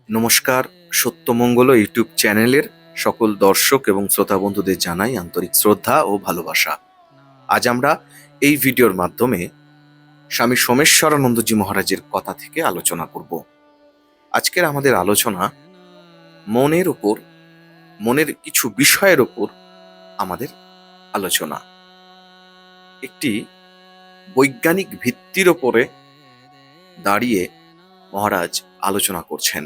নমস্কার। সত্যমঙ্গল ইউটিউব চ্যানেলের সকল দর্শক এবং শ্রোতা বন্ধুদের জানাই আন্তরিক শ্রদ্ধা ও ভালোবাসা। আজ আমরা এই ভিডিওর মাধ্যমে স্বামী সোমেশ্বরানন্দজি মহারাজের কথা থেকে আলোচনা করব। আজকের আমাদের আলোচনা মনের উপর, মনের কিছু বিষয়ের উপর আমাদের আলোচনা একটি বৈজ্ঞানিক ভিত্তির ওপরে দাঁড়িয়ে মহারাজ আলোচনা করছেন।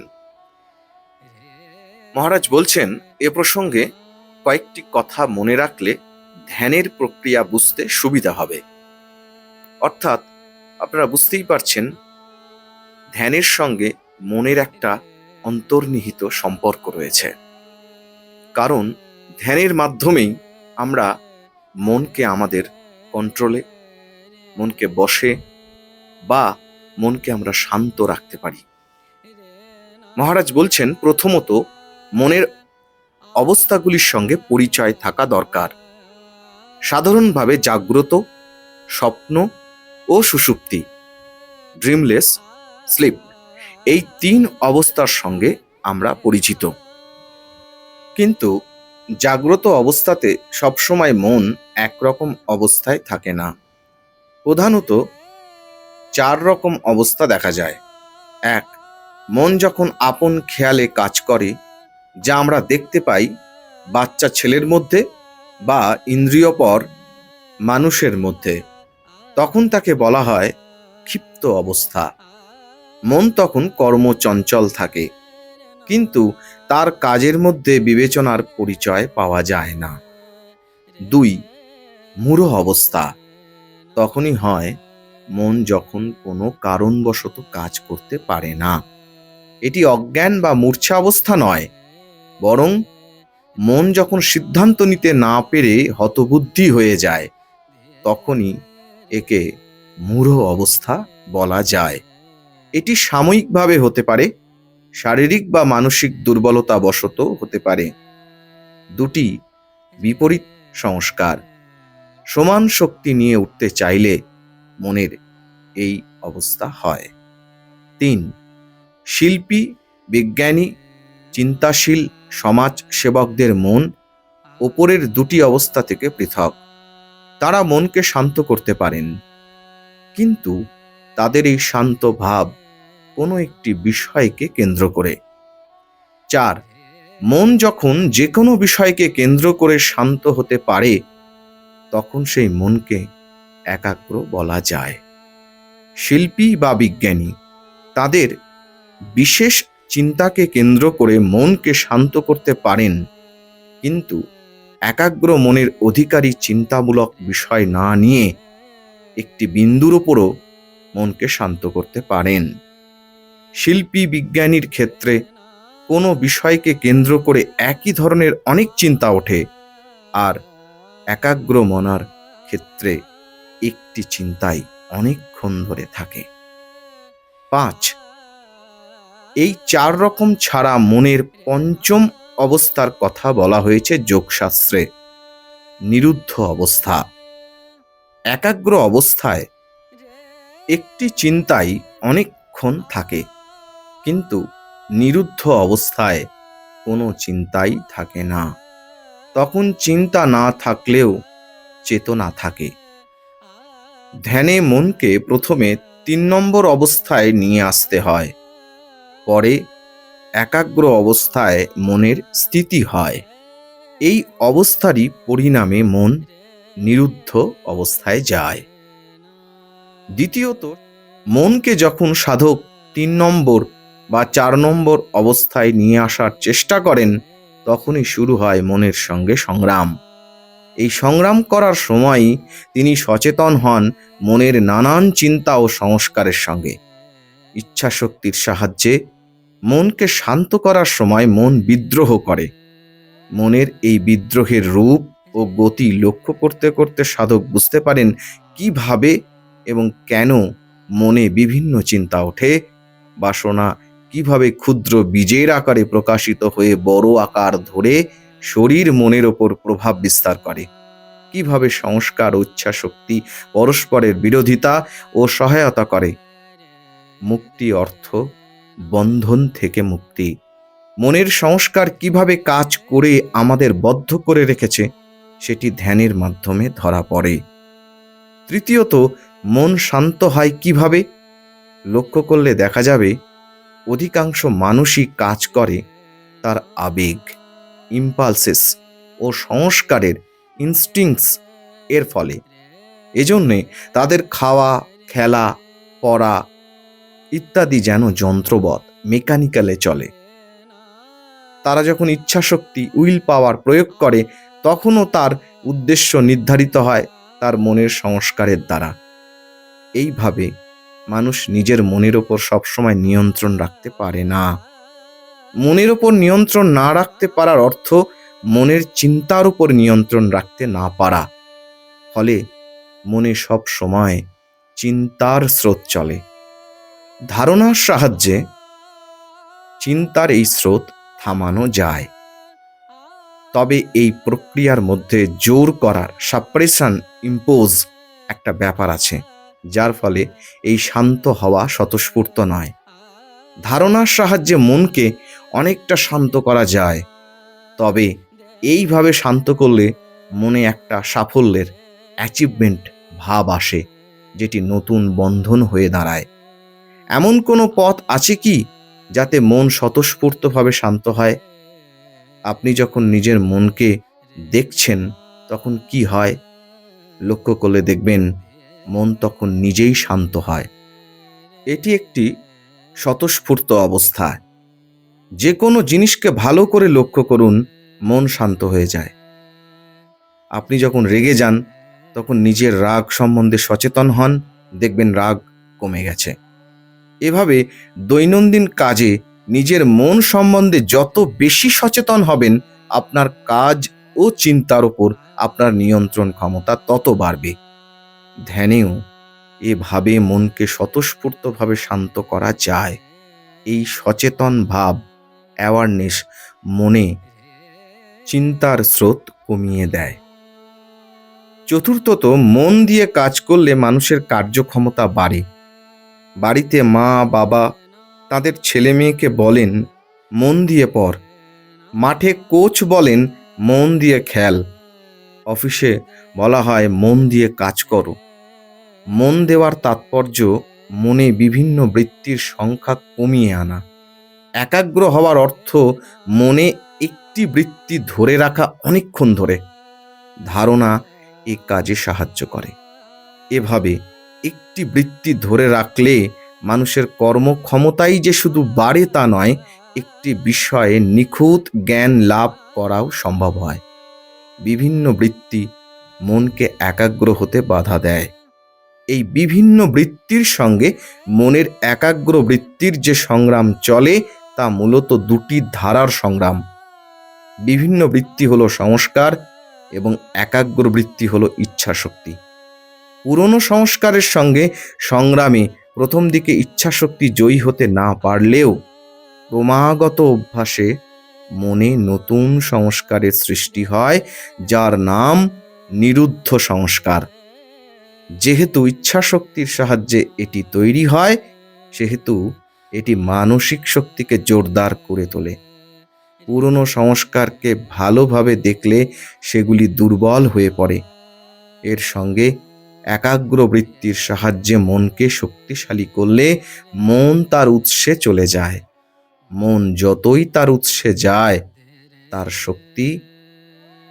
মহারাজ বলছেন, এ প্রসঙ্গে কয়েকটি কথা মনে রাখলে ধ্যানের প্রক্রিয়া বুঝতে সুবিধা হবে। অর্থাৎ আপনারা বুঝতেই পারছেন, ধ্যানের সঙ্গে মনের একটা অন্তর্নিহিত সম্পর্ক রয়েছে। কারণ ধ্যানের মাধ্যমেই আমরা মনকে আমাদের কন্ট্রোলে, মনকে বশে বা মনকে আমরা শান্ত রাখতে পারি। মহারাজ বলছেন, প্রথমত মনের অবস্থাগুলির সঙ্গে পরিচয় থাকা দরকার। সাধারণভাবে জাগ্রত, স্বপ্ন ও সুষুপ্তি, ড্রিমলেস স্লিপ, এই তিন অবস্থার সঙ্গে আমরা পরিচিত। কিন্তু জাগ্রত অবস্থাতে সবসময় মন একরকম অবস্থায় থাকে না। প্রধানত 4 রকম অবস্থা দেখা যায়। 1. মন যখন আপন খেয়ালে কাজ করে, যা আমরা দেখতে পাই বাচ্চা ছেলের মধ্যে বা ইন্দ্রিয়পর মানুষের মধ্যে, তখন তাকে বলা হয় ক্ষিপ্ত অবস্থা। মন তখন কর্মচঞ্চল থাকে, কিন্তু তার কাজের মধ্যে বিবেচনার পরিচয় পাওয়া যায় না। 2. মূঢ় অবস্থা। তখনই হয় মন যখন কোনো কারণবশত কাজ করতে পারে না। এটি অজ্ঞান বা মূর্ছা অবস্থা নয়, বরং মন যখন সিদ্ধান্ত নিতে না পেরে হতবুদ্ধি হয়ে যায়, তখনই একে মূঢ় অবস্থা বলা যায়। এটি সাময়িকভাবে হতে পারে, শারীরিক বা মানসিক দুর্বলতা বশত হতে পারে। 2টি বিপরীত সংস্কার। সমান শক্তি নিয়ে উঠতে চাইলে মনের এই অবস্থা হয়। 3. শিল্পী, বিজ্ঞানী, চিন্তাশীল সমাজ সেবকদের মন ওপরের 2টি অবস্থা থেকে পৃথক। তারা মনকে শান্ত করতে পারেন, কিন্তু তাদের এই শান্ত ভাব কোনো একটি বিষয়কে কেন্দ্র করে। 4. মন যখন যে কোনো বিষয়কে কেন্দ্র করে শান্ত হতে পারে, তখন সেই মনকে একাগ্র বলা যায়। শিল্পী বা বিজ্ঞানী তাদের বিশেষ চিন্তাকে কেন্দ্র করে মনকে শান্ত করতে পারেন, কিন্তু একাগ্র মনের অধিকারী চিন্তামূলক বিষয় না নিয়ে একটি বিন্দুর উপরও মনকে শান্ত করতে পারেন। শিল্পী বিজ্ঞানীর ক্ষেত্রে কোনো বিষয়কে কেন্দ্র করে একই ধরনের অনেক চিন্তা ওঠে, আর একাগ্র মনার ক্ষেত্রে একটি চিন্তাই অনেকক্ষণ ধরে থাকে। 5. এই 4 রকম ছাড়া মনের পঞ্চম অবস্থার কথা বলা হয়েছে যোগশাস্ত্রে, নিরুদ্ধ অবস্থা। একাগ্র অবস্থায় একটি চিন্তাই অনেকক্ষণ থাকে, কিন্তু নিরুদ্ধ অবস্থায় কোনো চিন্তাই থাকে না। তখন চিন্তা না থাকলেও চেতনা থাকে। ধ্যানে মনকে প্রথমে 3 নম্বর অবস্থায় নিয়ে আসতে হয়, পরে একাগ্র অবস্থায় মনের স্থিতি হয়। এই অবস্থারই পরিণামে মন নিরুদ্ধ অবস্থায় যায়। দ্বিতীয়ত, মনকে যখন সাধক 3 নম্বর বা 4 নম্বর অবস্থায় নিয়ে আসার চেষ্টা করেন, তখনই শুরু হয় মনের সঙ্গে সংগ্রাম। এই সংগ্রাম করার সময়ই তিনি সচেতন হন মনের নানান চিন্তা ও সংস্কারের সঙ্গে। ইচ্ছাশক্তির সাহায্যে মনকে শান্ত করার সময় মন বিদ্রোহ করে। মনের এই বিদ্রোহের রূপ ও গতি লক্ষ্য করতে করতে সাধক বুঝতে পারেন কিভাবে এবং কেন মনে বিভিন্ন চিন্তা ওঠে, বাসনা কিভাবে ক্ষুদ্র বীজের আকারে প্রকাশিত হয়ে বড় আকার ধরে শরীর মনের ওপর প্রভাব বিস্তার করে, কিভাবে সংস্কার ও ইচ্ছাশক্তি পরস্পরের বিরোধিতা ও সহায়তা করে। মুক্তি অর্থ বন্ধন থেকে মুক্তি। মনের সংস্কার কিভাবে কাজ করে আমাদের বদ্ধ করে রেখেছে সেটি ধ্যানের মাধ্যমে ধরা পড়ে। তৃতীয়ত, মন শান্ত হয় কিভাবে? লক্ষ্য করলে দেখা যাবে অধিকাংশ মানুষই কাজ করে তার আবেগ, ইম্পালসেস ও সংস্কারের ইনস্টিংক্টস এর ফলে। এজন্যে তাদের খাওয়া, খেলা, পড়া ইত্যাদি যেন যন্ত্রবৎ, মেকানিক্যালে চলে। তারা যখন ইচ্ছাশক্তি, উইল পাওয়ার প্রয়োগ করে তখনও তার উদ্দেশ্য নির্ধারিত হয় তার মনের সংস্কারের দ্বারা। এইভাবে মানুষ নিজের মনের ওপর সবসময় নিয়ন্ত্রণ রাখতে পারে না। মনের ওপর নিয়ন্ত্রণ না রাখতে পারার অর্থ মনের চিন্তার উপর নিয়ন্ত্রণ রাখতে না পারা। ফলে মনে সব সময় চিন্তার স্রোত চলে। ধারণার সাহায্যে চিন্তার এই স্রোত থামানো যায়। তবে এই প্রক্রিয়ার মধ্যে জোর করার, সাপ্রেশন, ইম্পোজ একটা ব্যাপার আছে, যার ফলে এই শান্ত হওয়া স্বতঃস্ফূর্ত নয়। ধারণার সাহায্যে মনকে অনেকটা শান্ত করা যায়, তবে এইভাবে শান্ত করলে মনে একটা সাফল্যের, অ্যাচিভমেন্ট ভাব আসে, যেটি নতুন বন্ধন হয়ে দাঁড়ায়। এমন কোনো পথ আছে কি যাতে মন স্বতঃস্ফূর্তভাবে শান্ত হয়? আপনি যখন নিজের মনকে দেখছেন তখন কি হয়? লক্ষ্য করলে দেখবেন মন তখন নিজেই শান্ত হয়। এটি একটি স্বতঃস্ফূর্ত অবস্থা। যে কোনো জিনিসকে ভালো করে লক্ষ্য করুন, মন শান্ত হয়ে যায়। আপনি যখন রেগে যান তখন নিজের রাগ সম্বন্ধে সচেতন হন, দেখবেন রাগ কমে গেছে। এভাবে দৈনন্দিন কাজে নিজের মন সম্বন্ধে যত বেশি সচেতন হবেন, আপনার কাজ ও চিন্তার উপর আপনার নিয়ন্ত্রণ ক্ষমতা তত বাড়বে। ধ্যানেও এভাবে মনকে স্বতঃস্ফূর্তভাবে শান্ত করা যায়। এই সচেতন ভাব, অ্যাওয়ারনেস মনে চিন্তার স্রোত কমিয়ে দেয়। চতুর্থত, মন দিয়ে কাজ করলে মানুষের কার্যক্ষমতা বাড়ে। বাড়িতে মা বাবা তাদের ছেলে মেয়েকে বলেন মন দিয়ে পড়, মাঠে কোচ বলেন মন দিয়ে খেল, অফিসে বলা হয় মন দিয়ে কাজ করো। মন দেওয়ার তাৎপর্য মনে বিভিন্ন বৃত্তির সংখ্যা কমিয়ে আনা। একাগ্র হওয়ার অর্থ মনে একটি বৃত্তি ধরে রাখা অনেকক্ষণ ধরে। ধারণা এ কাজে সাহায্য করে। এভাবে একটি বৃত্তি ধরে রাখলে মানুষের কর্মক্ষমতাই যে শুধু বাড়ে তা নয়, একটি বিষয়ে নিখুঁত জ্ঞান লাভ করাও সম্ভব হয়। বিভিন্ন বৃত্তি মনকে একাগ্র হতে বাধা দেয়। এই বিভিন্ন বৃত্তির সঙ্গে মনের একাগ্র বৃত্তির যে সংগ্রাম চলে তা মূলত দুটি ধারার সংগ্রাম। বিভিন্ন বৃত্তি হলো সংস্কার এবং একাগ্র বৃত্তি হলো ইচ্ছাশক্তি। পুরনো সংস্কারের সঙ্গে সংগ্রামে প্রথম দিকে ইচ্ছাশক্তি জয়ী হতে না পারলেও ক্রমাগত অভ্যাসে মনে নতুন সংস্কারের সৃষ্টি হয়, যার নাম নিরুদ্ধ সংস্কার। যেহেতু ইচ্ছাশক্তির সাহায্যে এটি তৈরি হয়, সেহেতু এটি মানসিক শক্তিকে জোরদার করে তোলে। পুরনো সংস্কারকে ভালোভাবে দেখলে সেগুলি দুর্বল হয়ে পড়ে। এর সঙ্গে একাগ্র বৃত্তির সাহায্যে মনকে শক্তিশালী করলে মন তার উৎসে চলে যায়। মন যতই তার উৎসে যায়, তার শক্তি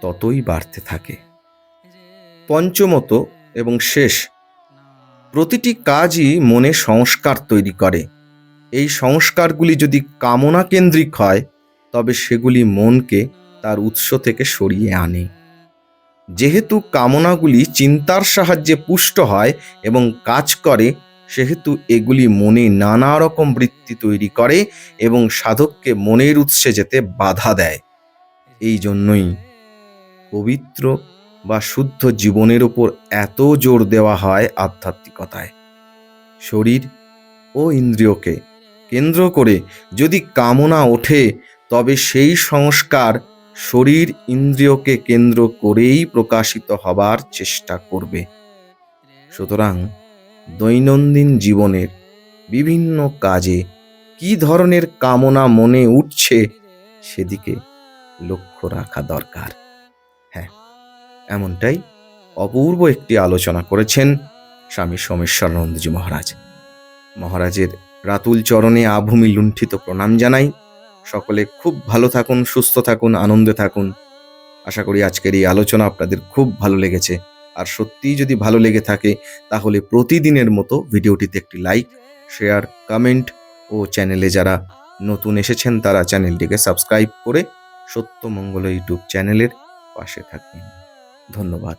ততই বাড়তে থাকে। পঞ্চমত এবং শেষ, প্রতিটি কাজই মনে সংস্কার তৈরি করে। এই সংস্কারগুলি যদি কামনা কেন্দ্রিক হয়, তবে সেগুলি মনকে তার উৎস থেকে সরিয়ে আনে। যেহেতু কামনাগুলি চিন্তার সাহায্যে পুষ্ট হয় এবং কাজ করে, সেহেতু এগুলি মনে নানা রকম বৃত্তি তৈরি করে এবং সাধককে মনের উৎসে যেতে বাধা দেয়। এই জন্যই পবিত্র বা শুদ্ধ জীবনের উপর এত জোর দেওয়া হয় আধ্যাত্মিকতায়। শরীর ও ইন্দ্রিয়কে কেন্দ্র করে যদি কামনা ওঠে, তবে সেই সংস্কার শরীর ইন্দ্রিয়কে কেন্দ্র করেই প্রকাশিত হবার চেষ্টা করবে। সুতরাং দৈনন্দিন জীবনের বিভিন্ন কাজে কি ধরনের কামনা মনে উঠছে সেদিকে লক্ষ্য রাখা দরকার। হ্যাঁ, এমনটাই অপূর্ব একটি আলোচনা করেছেন স্বামী সোমেশ্বরানন্দজি মহারাজ। মহারাজের রাতুল চরণে আভূমি লুণ্ঠিত প্রণাম জানাই। সকলে খুব ভালো থাকুন, সুস্থ থাকুন, আনন্দে থাকুন। আশা করি আজকের এই আলোচনা আপনাদের খুব ভালো লেগেছে। আর সত্যিই যদি ভালো লেগে থাকে তাহলে প্রতিদিনের মতো ভিডিওটিতে একটি লাইক, শেয়ার, কমেন্ট ও চ্যানেলে যারা নতুন এসেছেন তারা চ্যানেলটিকে সাবস্ক্রাইব করে সত্যমঙ্গল ইউটিউব চ্যানেলের পাশে থাকবেন। ধন্যবাদ।